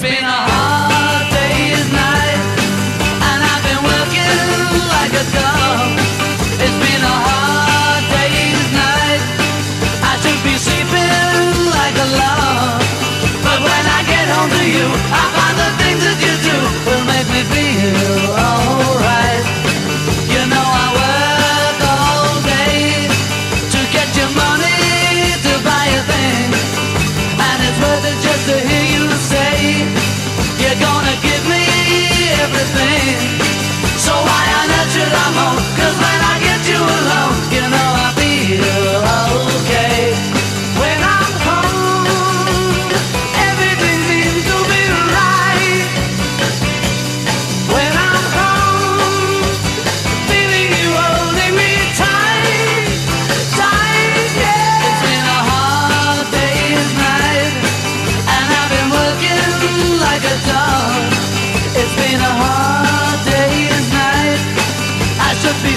been a hard day's night, and I've been working like a dog. It's been a hard day's night. I should be sleeping like a log, but when I get home to you, I find the things that you do will make me feel alright. You know I work all day to get your money to buy a thing, and it's worth it just to hear you say you're gonna give me everything. So why on earth should I moan? 'Cause when I get you alone, you know I feel okay. When I'm home, everything seems to be right. When I'm home, feeling you holding me tight, tight, yeah. It's been a hard day's night, and I've been working like a dog. It's been a hard day's night. I should be